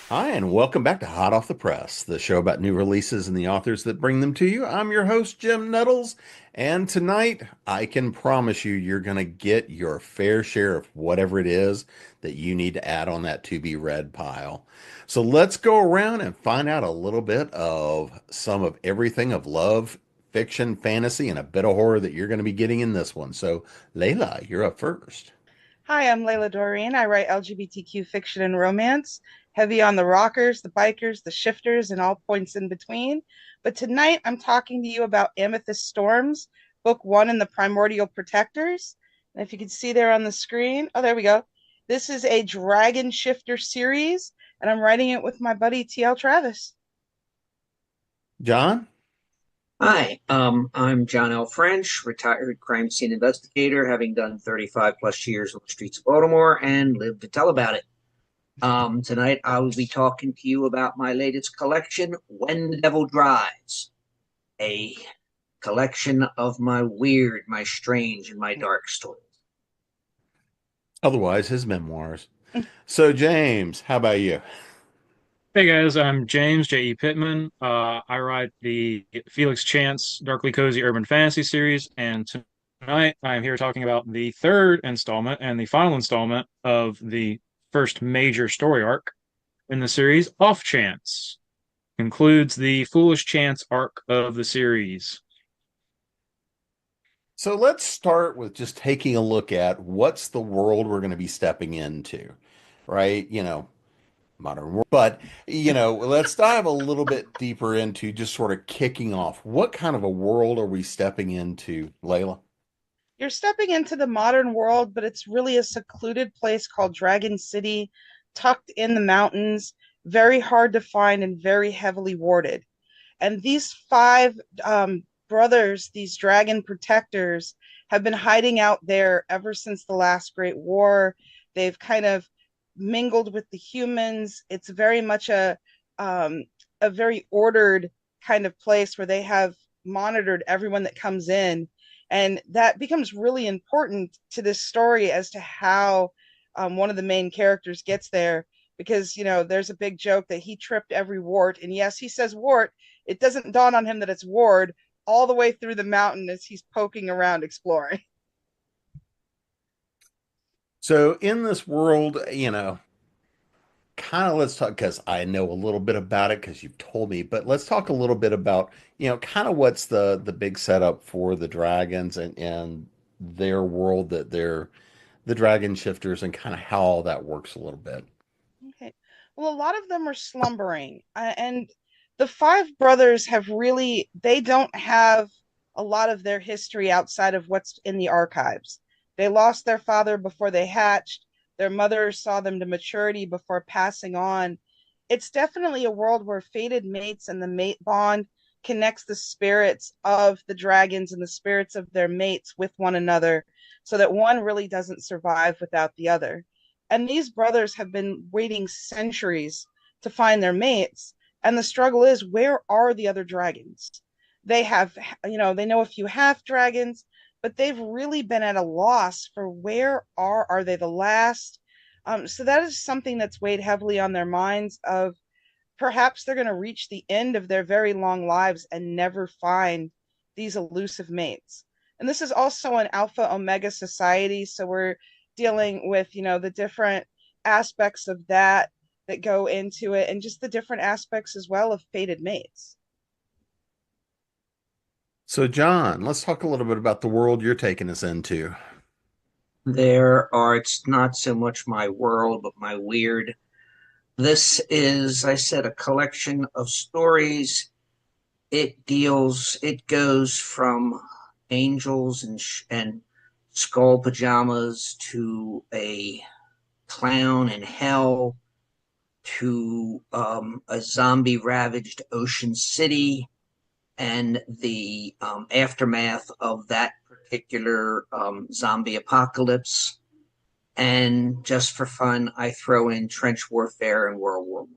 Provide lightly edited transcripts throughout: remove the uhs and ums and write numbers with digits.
Hi, and welcome back to Hot Off the Press, the show about new releases and the authors that bring them to you. I'm your host, Jim Nettles, and tonight I can promise you you're going to get your fair share of whatever it is that you need to add on that to be read pile. So let's go around and find out a little bit of some of everything of love, fiction, fantasy, and a bit of horror that you're going to be getting in this one. So, Layla, you're up first. Hi, I'm Layla Dorine. I write LGBTQ fiction and romance, heavy on the rockers, the bikers, the shifters, and all points in between. But tonight I'm talking to you about Amethyst Storms, book one in the Primordial Protectors. And if you can see there on the screen, oh, there we go. This is a dragon shifter series, and I'm writing it with my buddy TL Travis. John? Hi, I'm John L. French, retired crime scene investigator, having done 35 plus years on the streets of Baltimore and lived to tell about it. Tonight I will be talking to you about my latest collection, When the Devil Drives, a collection of my weird, my strange, and my dark stories. Otherwise, his memoirs. So, James, how about you? Hey guys, I'm James J.E. Pittman. I write the Felix Chance Darkly Cozy Urban Fantasy series, and tonight I'm here talking about the third installment and the final installment of the first major story arc in the series, Off Chance. Concludes the Foolish Chance arc of the series. So, let's start with just taking a look at what's the world we're going to be stepping into, right? Modern world. But, let's dive a little bit deeper into just sort of kicking off. What kind of a world are we stepping into, Layla? You're stepping into the modern world, but it's really a secluded place called Dragon City, tucked in the mountains, very hard to find and very heavily warded. And these five brothers, these dragon protectors, have been hiding out there ever since the last Great War. They've kind of mingled with the humans. It's very much a very ordered kind of place where they have monitored everyone that comes in, and that becomes really important to this story as to how one of the main characters gets there, because there's a big joke that he tripped every wart, and yes, he says wart. It doesn't dawn on him that it's ward all the way through the mountain as he's poking around exploring. So, in this world, kind of let's talk because I know a little bit about it because you've told me, but let's talk a little bit about, kind of what's the big setup for the dragons and their world that they're the dragon shifters and kind of how all that works a little bit. Okay. Well, a lot of them are slumbering, and the five brothers have really, they don't have a lot of their history outside of what's in the archives. They lost their father before they hatched. Their mother saw them to maturity before passing on. It's definitely a world where fated mates and the mate bond connects the spirits of the dragons and the spirits of their mates with one another, so that one really doesn't survive without the other. And these brothers have been waiting centuries to find their mates. And the struggle is, where are the other dragons? They have, they know a few half dragons, but they've really been at a loss for where are they the last? So that is something that's weighed heavily on their minds of perhaps they're going to reach the end of their very long lives and never find these elusive mates. And this is also an alpha omega society, so we're dealing with, the different aspects of that go into it, and just the different aspects as well of fated mates. So, John, let's talk a little bit about the world you're taking us into. It's not so much my world, but my weird. This is, I said, a collection of stories. It goes from angels and skull pajamas to a clown in hell to a zombie ravaged ocean city and the aftermath of that particular zombie apocalypse. And just for fun, I throw in trench warfare and World War One.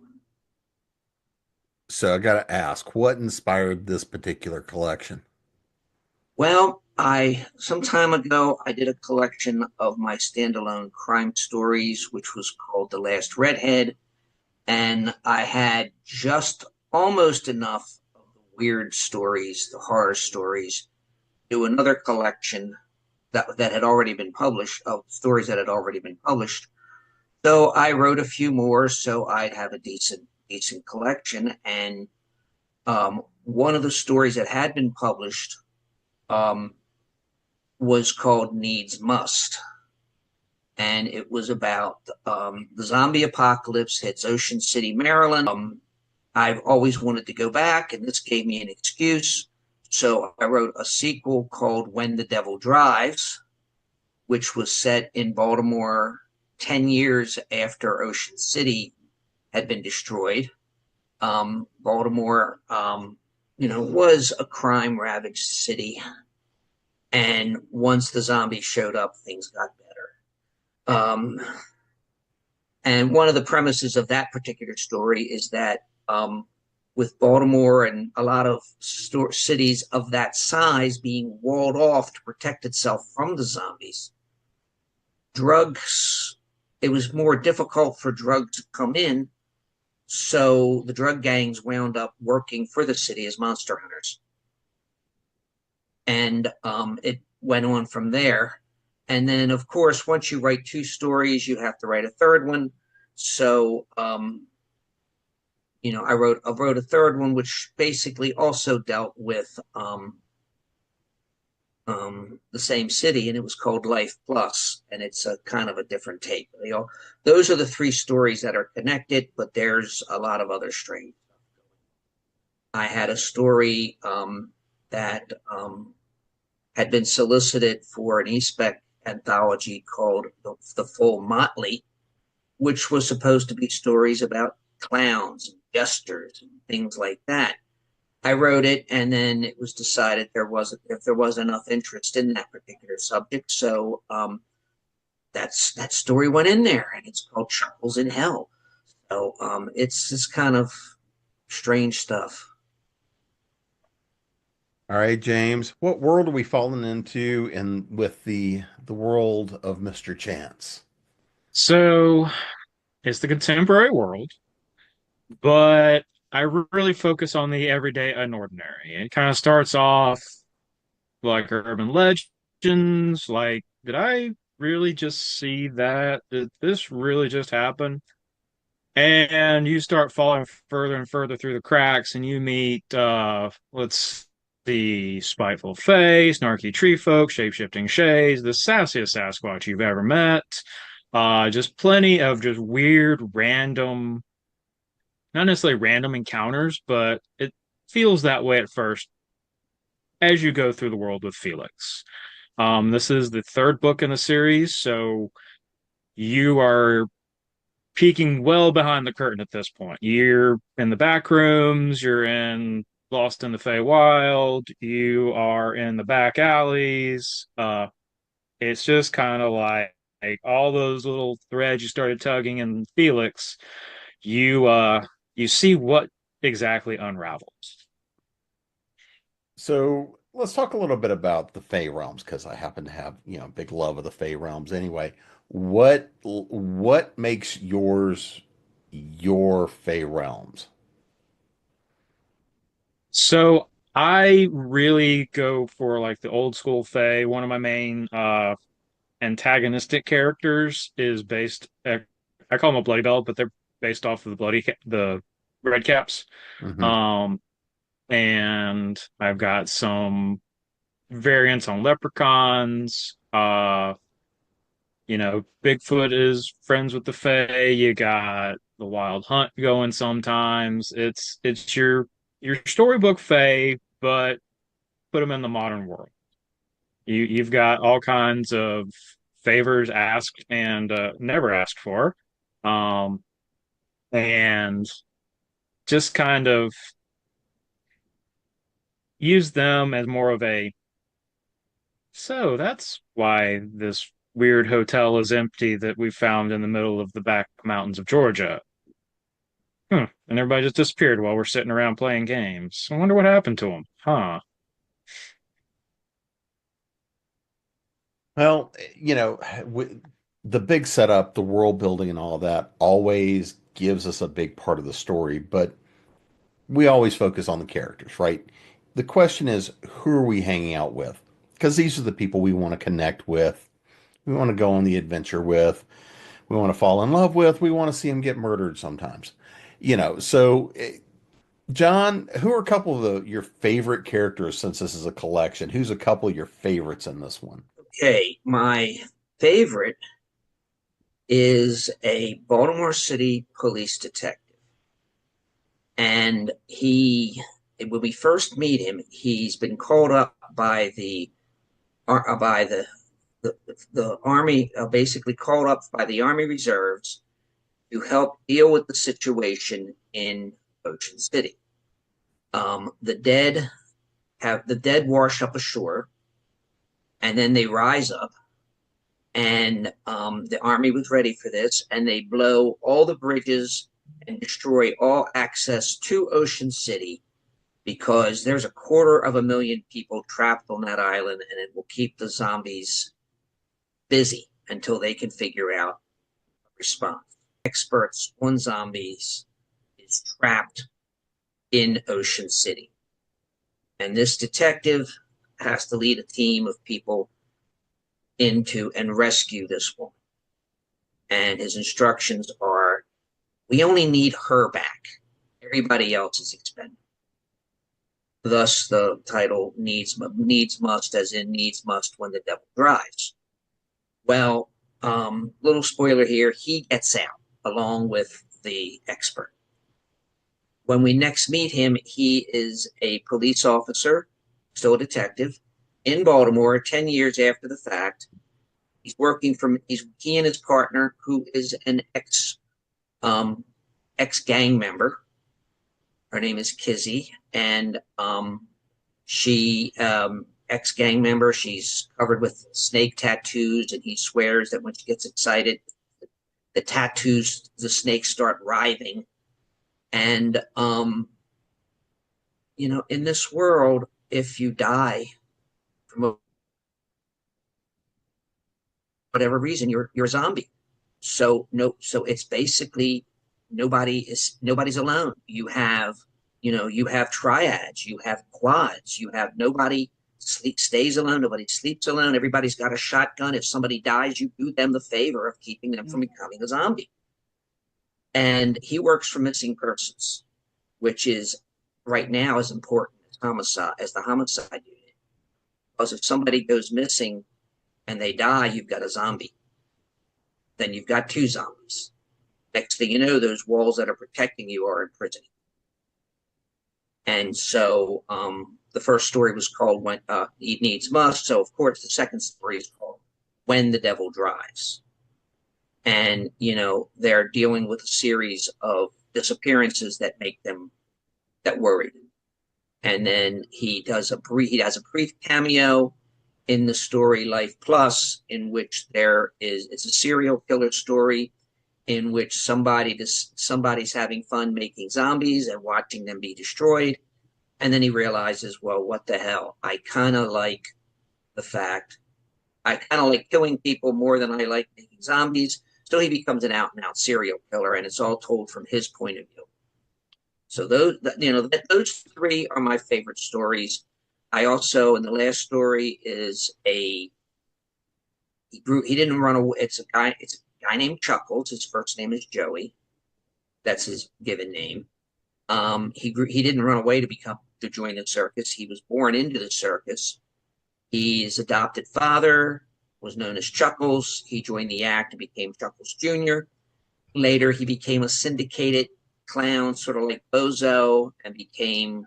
So, I got to ask, what inspired this particular collection? Well, I some time ago I did a collection of my standalone crime stories, which was called The Last Redhead, and I had just almost enough of the weird stories, the horror stories, do another collection that had already been published, of stories that had already been published. So I wrote a few more so I'd have a decent collection. And one of the stories that had been published um, was called Needs Must. And it was about the zombie apocalypse hits Ocean City, Maryland. I've always wanted to go back, and this gave me an excuse. So I wrote a sequel called When the Devil Drives, which was set in Baltimore 10 years after Ocean City had been destroyed. Baltimore, was a crime ravaged city. And once the zombies showed up, things got better. And one of the premises of that particular story is that with Baltimore and a lot of cities of that size being walled off to protect itself from the zombies, drugs, it was more difficult for drugs to come in. So the drug gangs wound up working for the city as monster hunters. And it went on from there. And then, of course, once you write two stories, you have to write a third one. So, I wrote a third one, which basically also dealt with the same city, and it was called Life Plus, and it's a kind of a different take. Those are the three stories that are connected, but there's a lot of other strange stuff. I had a story that had been solicited for an e-spec anthology called The Full Motley, which was supposed to be stories about clowns and jesters and things like that. I wrote it, and then it was decided if there was enough interest in that particular subject, so that story went in there, and it's called Chuckles in Hell. So it's this kind of strange stuff. All right, James, what world are we falling into in with the world of Mr. Chance? So it's the contemporary world, but I really focus on the everyday unordinary. It kind of starts off like urban legends, like, did I really just see that? Did this really just happen? And you start falling further and further through the cracks, and you meet, let's see, Spiteful Face, Snarky Tree Folk, Shapeshifting Shays, the sassiest Sasquatch you've ever met. Just plenty of just weird, random, not necessarily random encounters, but it feels that way at first as you go through the world with Felix. This is the third book in the series, so you are peeking well behind the curtain at this point. You're in the back rooms, you're in Lost in the Feywild, you are in the back alleys. It's just kind of like all those little threads you started tugging in Felix, you see what exactly unravels. So let's talk a little bit about the Fey realms because I happen to have, big love of the Fey realms anyway. What makes yours your Fey realms? So I really go for like the old school Fae. One of my main antagonistic characters is I call them a Bloody Bell, but they're based off of the Red Caps. Hmm. Um, and I've got some variants on leprechauns. Bigfoot is friends with the Fae. You got the Wild Hunt going sometimes. It's your storybook Fae, but put them in the modern world. You've got all kinds of favors asked and never asked for, um, and just kind of use them as more of a. So that's why this weird hotel is empty that we found in the middle of the back mountains of Georgia. And everybody just disappeared while we're sitting around playing games. I wonder what happened to them. Huh. Well, the big setup, the world building, and all of that always gives us a big part of the story, but we always focus on the characters, right? The question is, who are we hanging out with? Because these are the people we want to connect with, we want to go on the adventure with, we want to fall in love with, we want to see them get murdered sometimes. John, who are a couple of your favorite characters since this is a collection? Who's a couple of your favorites in this one? Okay, my favorite is a Baltimore City police detective. And when we first meet him, he's been called up by the army, basically called up by the Army Reserves to help deal with the situation in Ocean City. The dead wash up ashore, and then they rise up, and the army was ready for this, and they blow all the bridges and destroy all access to Ocean City because there's 250,000 people trapped on that island, and it will keep the zombies busy until they can figure out a response. Experts on zombies is trapped in Ocean City. And this detective has to lead a team of people into and rescue this woman. And his instructions are, we only need her back. Everybody else is expendable. Thus, the title needs must, as in needs must when the devil drives. Well, little spoiler here, he gets out along with the expert. When we next meet him, he is a police officer, still a detective, in Baltimore 10 years after the fact. He and his partner, who is an ex-gang member. Her name is Kizzy, and she ex-gang member. She's covered with snake tattoos, and he swears that when she gets excited, the snakes start writhing. And in this world, if you die from whatever reason, you're a zombie. So it's basically nobody's alone. You have triads, you have quads, you have nobody stays alone, nobody sleeps alone, everybody's got a shotgun. If somebody dies, you do them the favor of keeping them from becoming a zombie. And he works for missing persons, which is right now as important as the homicide unit. Because if somebody goes missing and they die, you've got a zombie. Then you've got two zombies. Next thing you know, those walls that are protecting you are in prison. And so the first story was called When Need Needs Must. So, of course, the second story is called When the Devil Drives. And, they're dealing with a series of disappearances that worry them. And then he has a brief cameo in the story Life Plus, in which it's a serial killer story in which somebody's having fun making zombies and watching them be destroyed. And then he realizes, well, what the hell? I kind of like killing people more than I like making zombies. So he becomes an out-and-out serial killer, and it's all told from his point of view. So those three are my favorite stories. I also, in the last story, he didn't run away. It's a guy named Chuckles. His first name is Joey. That's his given name. He didn't run away to join the circus. He was born into the circus. His adopted father was known as Chuckles. He joined the act and became Chuckles Jr. Later, he became a syndicated clown, sort of like Bozo, and became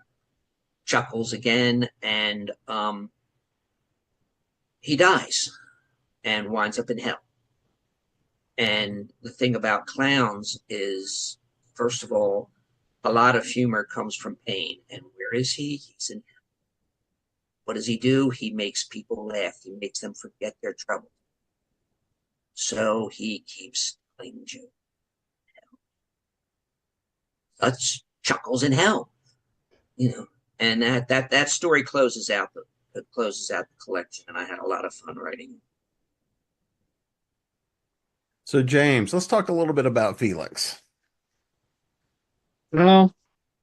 Chuckles again. And he dies and winds up in hell. And the thing about clowns is, first of all, a lot of humor comes from pain. And where is he? He's in hell. What does he do? He makes people laugh. He makes them forget their trouble. So he keeps telling jokes. Such Chuckles in hell, and that story closes out the collection, and I had a lot of fun writing it. So, James, let's talk a little bit about Felix. Well,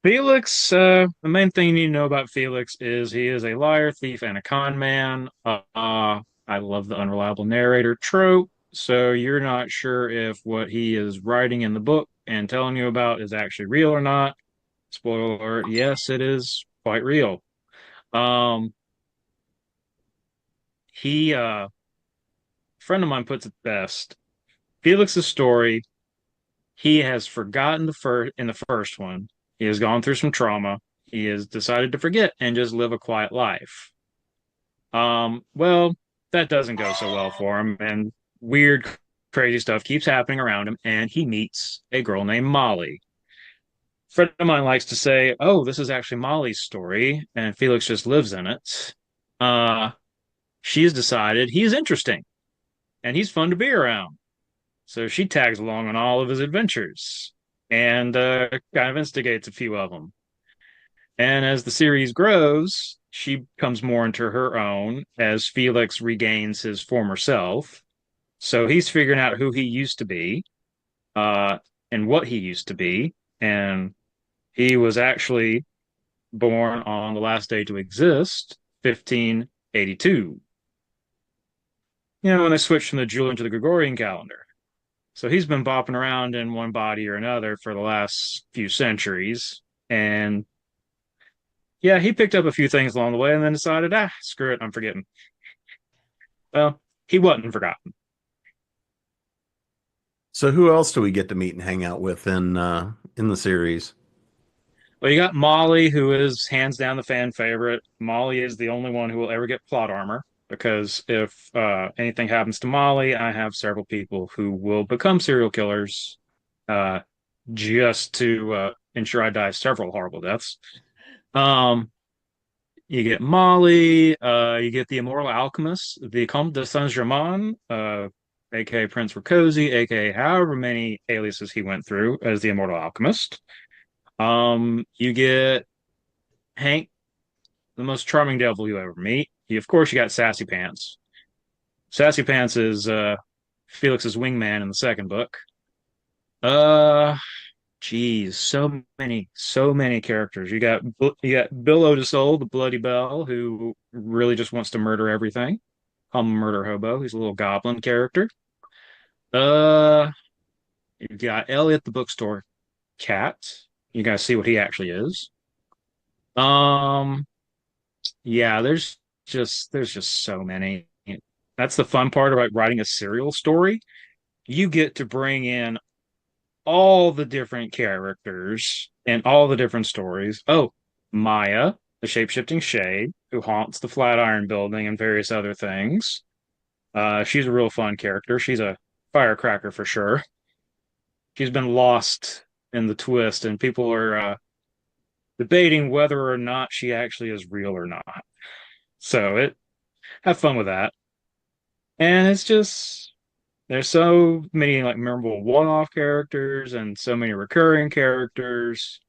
Felix, the main thing you need to know about Felix is he is a liar, thief, and a con man. I love the unreliable narrator trope, so you're not sure if what he is writing in the book and telling you about is actually real or not. Spoiler alert, yes, it is quite real. Um, a friend of mine puts it best. Felix's story, he has forgotten in the first one. He has gone through some trauma. He has decided to forget and just live a quiet life. Well, that doesn't go so well for him, and weird, crazy stuff keeps happening around him, and he meets a girl named Molly. A friend of mine likes to say, "Oh, this is actually Molly's story, and Felix just lives in it." Uh, she's decided he's interesting and he's fun to be around. So she tags along on all of his adventures and kind of instigates a few of them. And as the series grows, she comes more into her own as Felix regains his former self. So he's figuring out who he used to be, uh, and what he used to be. And he was actually born on the last day to exist, 1582. When they switched from the Julian to the Gregorian calendar. So he's been bopping around in one body or another for the last few centuries. And yeah, he picked up a few things along the way and then decided, screw it, I'm forgetting. Well, he wasn't forgotten. So who else do we get to meet and hang out with in the series? Well, you got Molly, who is hands down the fan favorite. Molly is the only one who will ever get plot armor because if anything happens to Molly, I have several people who will become serial killers uh, just to ensure I die several horrible deaths. Um, You get Molly, you get the Immortal Alchemist, the Comte de Saint-Germain, aka Prince Rakosi, aka however many aliases he went through as the Immortal Alchemist. You get Hank, the most charming devil you ever meet. Of course, you got Sassy Pants. Sassy Pants is Felix's wingman in the second book. Uh, Geez, so many characters. You got Bill O'Desol, the Bloody Bell, who really just wants to murder everything. Call him a murder hobo. He's a little goblin character. Uh, you got Elliot, the bookstore cat. You gotta see what he actually is. Um, yeah, there's just so many. That's the fun part about writing a serial story. You get to bring in all the different characters and all the different stories. Oh, Maya, the shape-shifting shade, who haunts the Flatiron Building and various other things. She's a real fun character. She's a firecracker for sure. She's been lost in the twist, and people are debating whether or not she actually is real or not. So it have fun with that. And it's just there's so many like memorable one-off characters and so many recurring characters.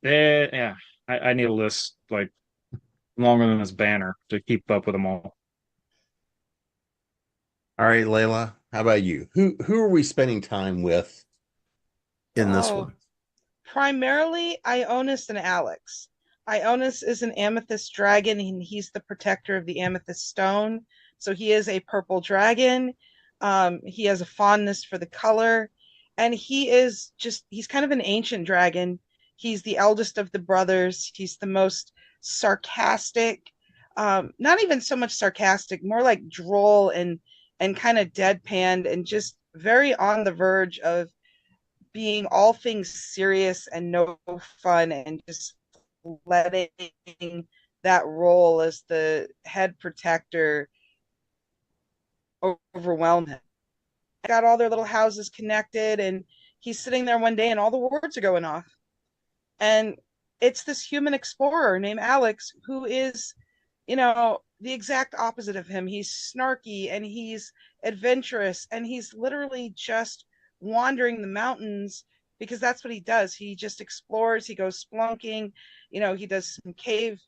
Yeah, I need a list like longer than this banner to keep up with them all. All right, Layla, how about you? Who are we spending time with in this Oh, one? primarily Ionis and Alex. Ionis is an amethyst dragon, and he's the protector of the amethyst stone. So he is a purple dragon. He has a fondness for the color, and he's kind of an ancient dragon. He's the eldest of the brothers. He's the most sarcastic, not even so much sarcastic, more like droll and kind of deadpanned and just very on the verge of being all things serious and no fun and just letting that role as the head protector overwhelm him. Got all their little houses connected, and he's sitting there one day and all the words are going off. And it's this human explorer named Alex who is, the exact opposite of him. He's snarky and he's adventurous and he's literally just wandering the mountains because that's what he does. He just explores, he goes splunking, he does some cave,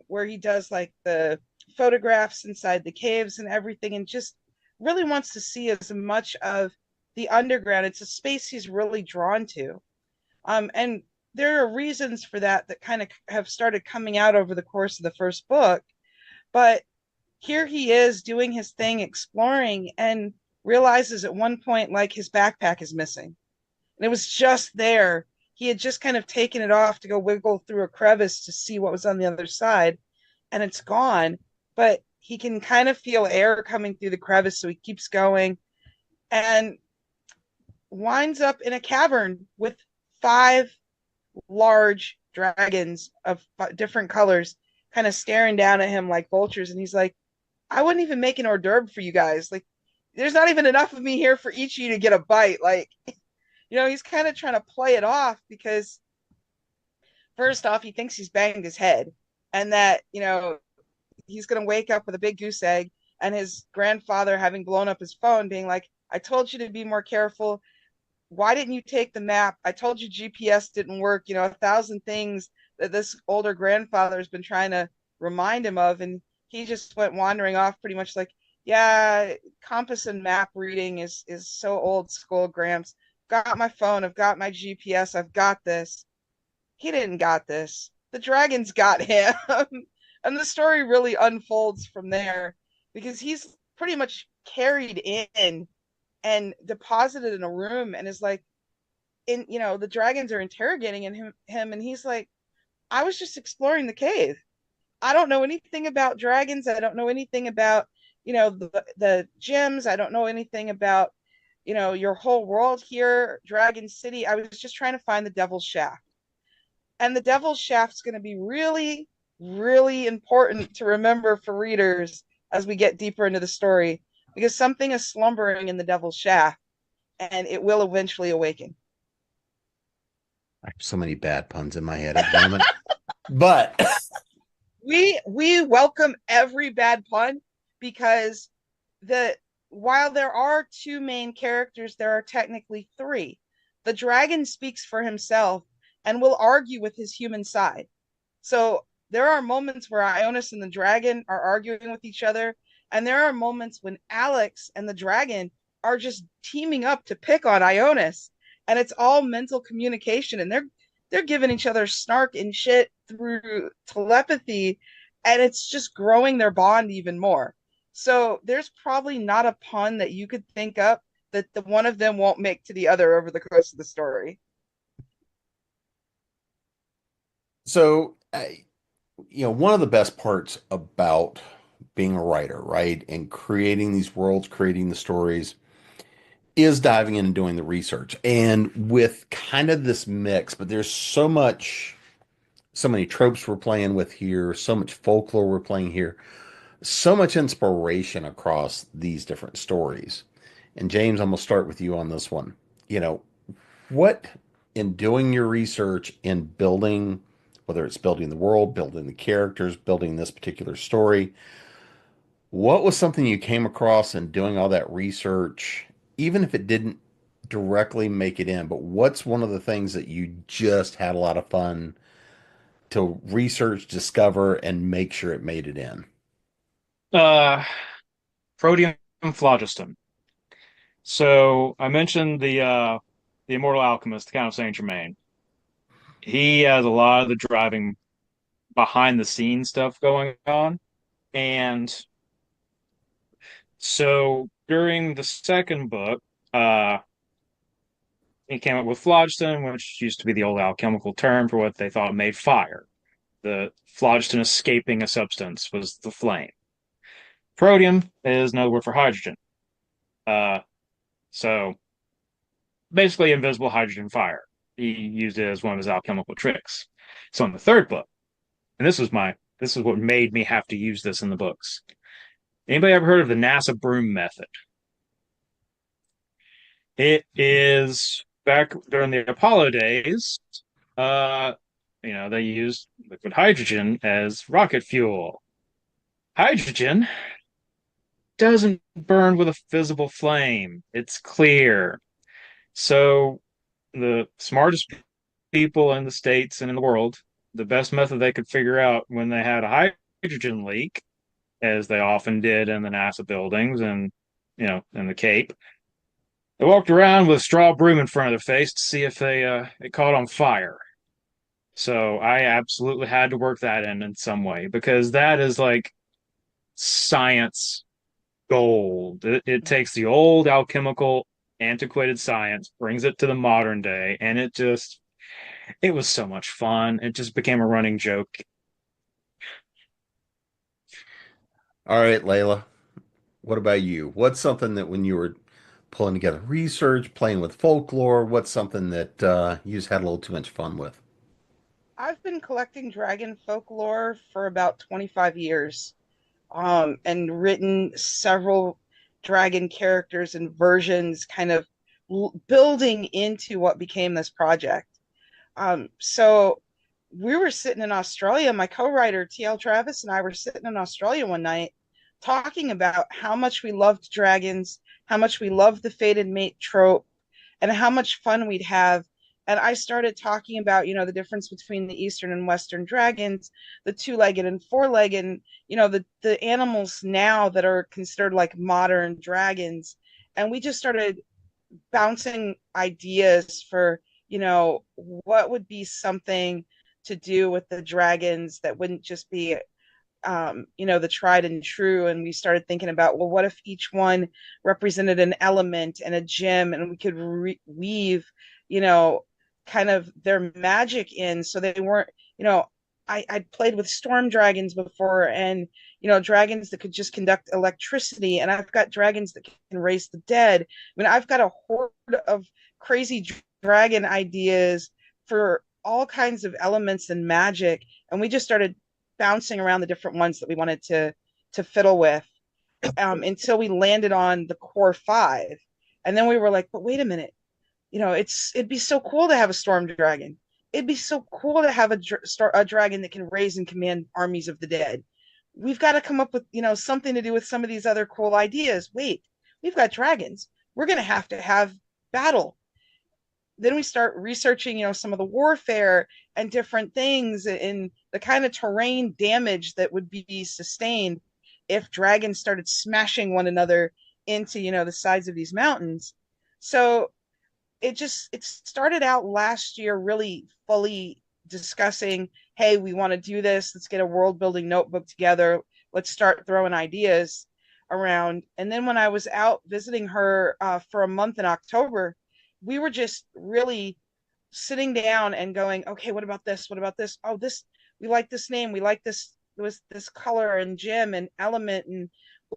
where he does like the photographs inside the caves and everything, and just really wants to see as much of the underground. It's a space he's really drawn to. And there are reasons for that that kind of have started coming out over the course of the first book. But here he is doing his thing, exploring, and realizes at one point, like, his backpack is missing. And it was just there. He had just kind of taken it off to go wiggle through a crevice to see what was on the other side, and it's gone. But he can kind of feel air coming through the crevice, so he keeps going and winds up in a cavern with five large dragons of different colors kind of staring down at him like vultures. And he's like, I wouldn't even make an hors d'oeuvre for you guys. Like, there's not even enough of me here for each of you to get a bite. Like, he's kind of trying to play it off because first off, he thinks he's banged his head and that, he's going to wake up with a big goose egg, and his grandfather having blown up his phone being like, I told you to be more careful. Why didn't you take the map? I told you GPS didn't work. 1,000 things that this older grandfather has been trying to remind him of. And he just went wandering off pretty much like, yeah, compass and map reading is so old school, Gramps. Got my phone. I've got my GPS. I've got this. He didn't got this. The dragons got him. And the story really unfolds from there because he's pretty much carried in and deposited in a room and is like, the dragons are interrogating him, and he's like, I was just exploring the cave. I don't know anything about dragons. I don't know anything about, the gems. I don't know anything about, your whole world here, Dragon City. I was just trying to find the Devil's Shaft. And the Devil's Shaft's going to be really, really important to remember for readers as we get deeper into the story, because something is slumbering in the Devil's Shaft, and it will eventually awaken. I have so many bad puns in my head at the moment. But we welcome every bad pun because while there are two main characters, there are technically three. The dragon speaks for himself and will argue with his human side. So there are moments where Ionis and the dragon are arguing with each other, and there are moments when Alex and the dragon are just teaming up to pick on Ionis, and it's all mental communication, and they're giving each other snark and shit through telepathy, and it's just growing their bond even more. So there's probably not a pun that you could think up that the one of them won't make to the other over the course of the story. so, one of the best parts about being a writer, right, and creating these worlds, creating the stories, is diving in and doing the research. And with kind of this mix, but there's so many tropes we're playing with here, so much folklore we're playing here, so much inspiration across these different stories. And James, I'm gonna start with you on this one. You know, what in doing your research in building, whether it's building the world, building the characters, building this particular story, what was something you came across in doing all that research, even if it didn't directly make it in, but what's one of the things that you just had a lot of fun to research, discover, and make sure it made it in? Uh, Proteum phlogiston. So I mentioned the immortal alchemist, the Count of Saint Germain. He has a lot of the driving behind the scenes stuff going on. And so during the second book, uh, he came up with phlogiston, which used to be the old alchemical term for what they thought made fire. The phlogiston escaping a substance was the flame. Protium is another word for hydrogen. Uh, so basically invisible hydrogen fire. He used it as one of his alchemical tricks. So in the third book, and this is what made me have to use this in the books. Anybody ever heard of the NASA broom method? It is back during the Apollo days. Uh, they used liquid hydrogen as rocket fuel. Hydrogen doesn't burn with a visible flame. It's clear. So the smartest people in the States and in the world, the best method they could figure out when they had a hydrogen leak, as they often did in the NASA buildings and, in the Cape, They walked around with a straw broom in front of their face to see if it caught on fire. So I absolutely had to work that in some way because that is like science gold. It takes the old alchemical, antiquated science, brings it to the modern day, and it was so much fun. It just became a running joke. All right, Layla, what about you? What's something that when you were pulling together research, playing with folklore, what's something that you just had a little too much fun with? I've been collecting dragon folklore for about 25 years, and written several dragon characters and versions, kind of building into what became this project. So we were sitting in Australia. My co-writer TL Travis and I were sitting in Australia one night talking about how much we loved dragons, how much we loved the fated mate trope, and how much fun we'd have. And I started talking about, the difference between the Eastern and Western dragons, the two-legged and four-legged, and, the animals now that are considered like modern dragons. And we just started bouncing ideas for, what would be something to do with the dragons that wouldn't just be the tried and true. And we started thinking about, well, what if each one represented an element and a gem, and we could weave, you know, kind of their magic in, so they weren't, I'd played with storm dragons before, and dragons that could just conduct electricity, and I've got dragons that can raise the dead. I mean, I've got a horde of crazy dragon ideas for all kinds of elements and magic, and we just started bouncing around the different ones that we wanted to fiddle with, until we landed on the core five. And then we were like, but wait a minute, it'd be so cool to have a storm dragon. It'd be so cool to have a dragon that can raise and command armies of the dead. We've got to come up with, something to do with some of these other cool ideas. Wait, we've got dragons. We're going to have battle. Then we start researching, some of the warfare and different things and the kind of terrain damage that would be sustained if dragons started smashing one another into, the sides of these mountains. So it started out last year really fully discussing, hey, we want to do this, let's get a world building notebook together, let's start throwing ideas around. And then when I was out visiting her for a month in October, we were just really sitting down and going, okay, what about this, what about this, oh, this, we like this name, we like this color and gem and element, and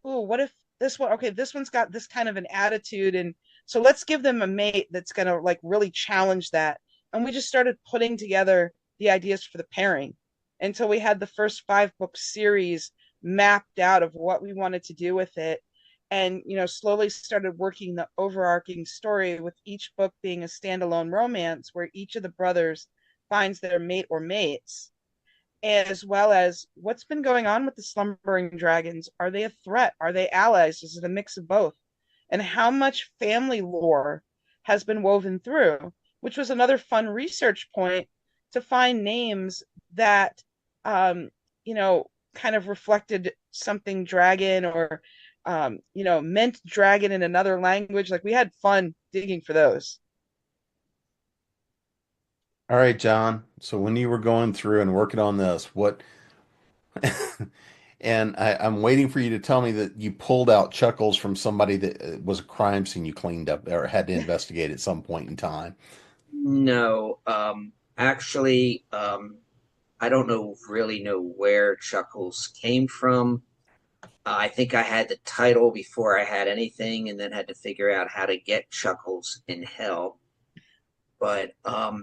ooh, what if this one, okay, this one's got this kind of an attitude, and so let's give them a mate that's going to like really challenge that. And we just started putting together the ideas for the pairing until we had the first 5 book series mapped out of what we wanted to do with it. And, slowly started working the overarching story, with each book being a standalone romance where each of the brothers finds their mate or mates, as well as what's been going on with the slumbering dragons. Are they a threat? Are they allies? Is it a mix of both? And how much family lore has been woven through, which was another fun research point, to find names that, kind of reflected something dragon, or, meant dragon in another language. Like, we had fun digging for those. All right, John. So when you were going through and working on this, what and I'm waiting for you to tell me that you pulled out Chuckles from somebody that was a crime scene you cleaned up or had to investigate at some point in time. No, actually, I don't really know where Chuckles came from. I think I had the title before I had anything, and then had to figure out how to get Chuckles in hell. But I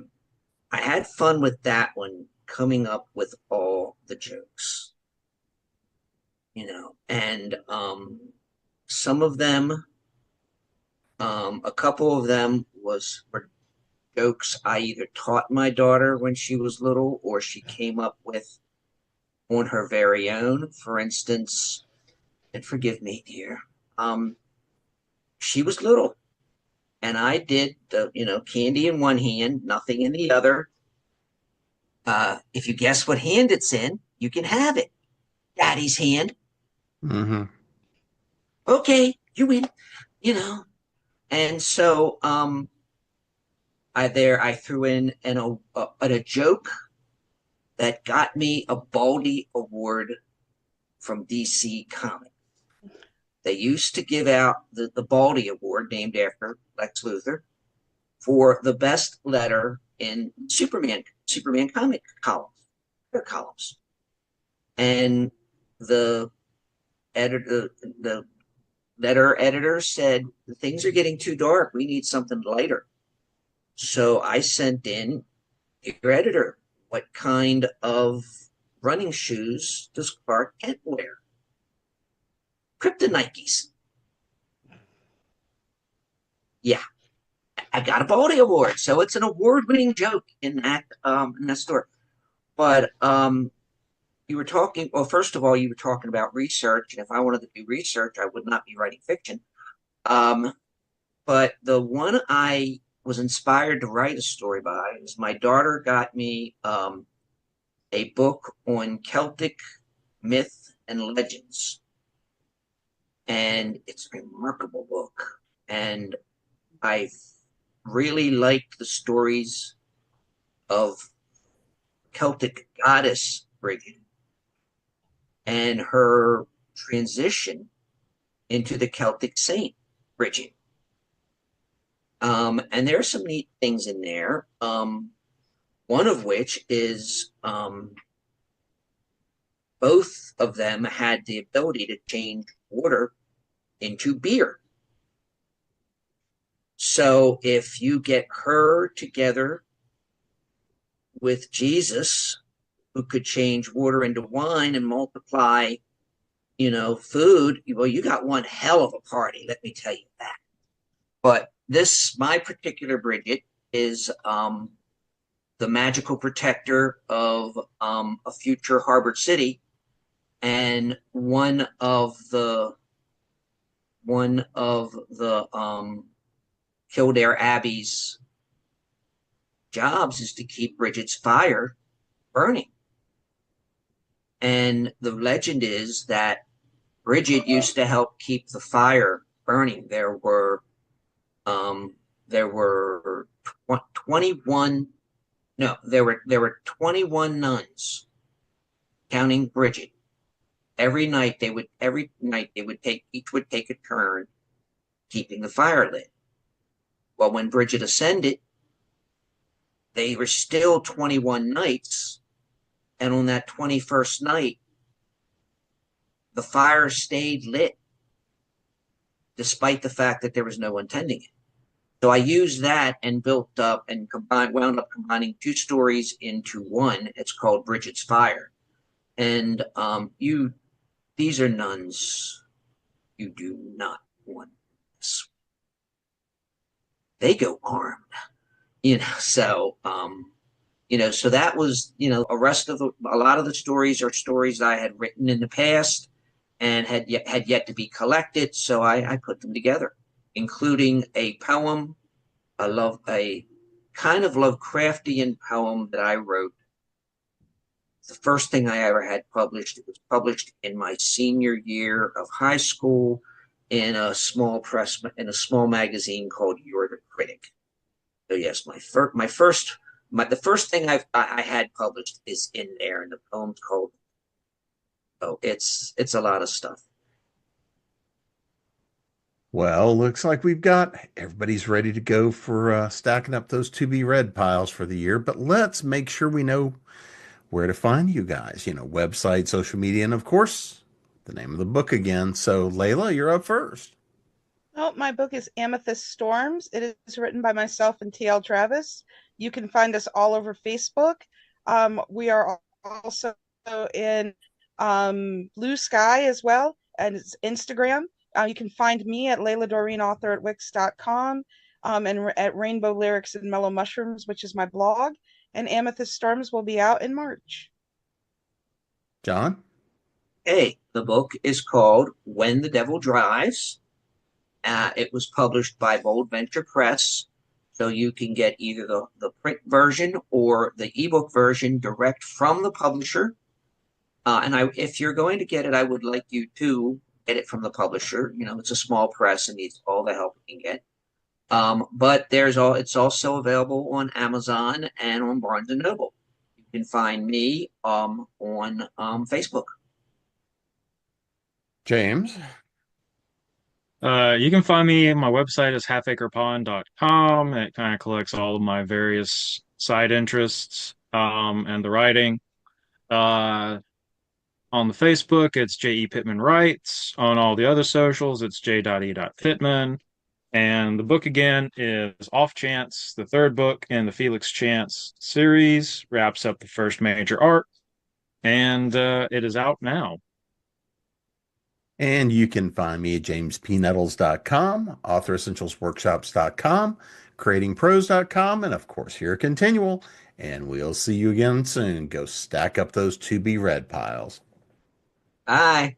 had fun with that one, coming up with all the jokes, and some of them, a couple of them were jokes I either taught my daughter when she was little, or she came up with on her very own. For instance, and forgive me, dear, she was little, and I did the, candy in one hand, nothing in the other. If you guess what hand it's in, you can have it. Daddy's hand. Hmm. Okay, you win. You know, And so I threw in a joke that got me a Baldy Award from DC Comics. They used to give out the Baldy Award, named after Lex Luthor, for the best letter in Superman comic columns. And the the letter editor said, things are getting too dark. We need something lighter. So I sent in, your editor, what kind of running shoes does Clark Kent wear? Kryptonikes. Yeah, I got a Baldy Award. So it's an award-winning joke in that story. But you were talking, well, first of all, you were talking about research, and if I wanted to do research, I would not be writing fiction. But the one I was inspired to write a story by is my daughter got me a book on Celtic myth and legends. And it's a remarkable book. And I really liked the stories of Celtic goddess Bridget and her transition into the Celtic saint Bridget. And there are some neat things in there. One of which is both of them had the ability to change water into beer. So if you get her together with Jesus, who could change water into wine and multiply, food, well, you got one hell of a party, let me tell you that. But my particular Bridget is the magical protector of a future harbor city, and one of the Kildare Abbey's jobs is to keep Bridget's fire burning. And the legend is that Bridget used to help keep the fire burning. There were 21 nuns, counting Bridget. Each would take a turn keeping the fire lit. Well, when Bridget ascended, they were still 21 nights, and on that 21st night, the fire stayed lit, despite the fact that there was no one tending it. So I used that and built up and wound up combining two stories into one. It's called Bridget's Fire. And these are nuns. You do not want this. They go armed, so so that was, a lot of the stories are stories I had written in the past and had yet to be collected. So I put them together, including a poem, a kind of Lovecraftian poem that I wrote. The first thing I ever had published. It was published in my senior year of high school in a small magazine called You're the Critic. So yes, the first thing I had published is in there, and the poem's called. Oh, it's a lot of stuff. Well, looks like everybody's ready to go for stacking up those to be read piles for the year. But let's make sure we know where to find you guys. Website, social media, and of course, the name of the book again. So, Layla, you're up first. Oh, my book is Amethyst Storms. It is written by myself and TL Travis. You can find us all over Facebook. We are also in Blue Sky as well, and it's Instagram. You can find me at Layla Dorine, author at wix.com, and at Rainbow Lyrics and Mellow Mushrooms, which is my blog. And Amethyst Storms will be out in March. John? Hey, the book is called When the Devil Drives. It was published by Bold Venture Press, so you can get either the print version or the ebook version direct from the publisher. If you're going to get it, I would like you to get it from the publisher. It's a small press and needs all the help it can get. But it's also available on Amazon and on Barnes and Noble. You can find me on Facebook. James. You can find me. My website is halfacrepond.com. It kind of collects all of my various side interests and the writing. Uh, on the Facebook, it's J.E. Pittman Writes. On all the other socials, it's j.e.pittman. And the book again is Off Chance, the third book in the Felix Chance series, wraps up the first major arc, and it is out now. And you can find me at jamespnettles.com, authoressentialsworkshops.com, creatingpros.com, and of course here at ConTinual. And we'll see you again soon. Go stack up those to be read piles. Bye.